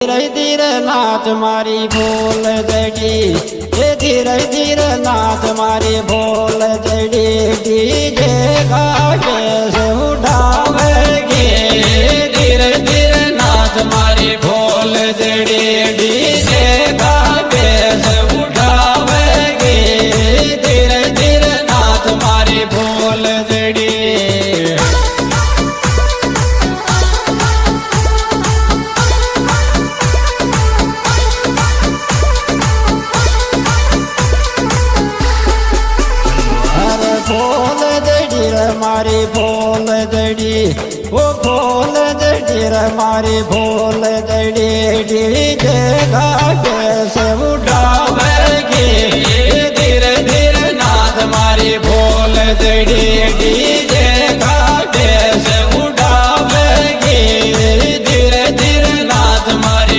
धीरे धीरे नाच मारी भोल जड़ी, ये धीरे धीरे नाच मारी भोल जड़ी। डीजे गाके से उठावेगी, धीरे धीरे नाच मारी भोल जड़ी। डीजे गाके से उठावेगी, धीरे धीरे नाच मारी भोल जड़ी। भोल जड़ी रे मारी भोल जड़ी, वो भोल जड़ी रे मारी भोल जड़ी। डीजे गाके से उठावेगी, धीरे धीरे नाच मारी भोल जड़ी।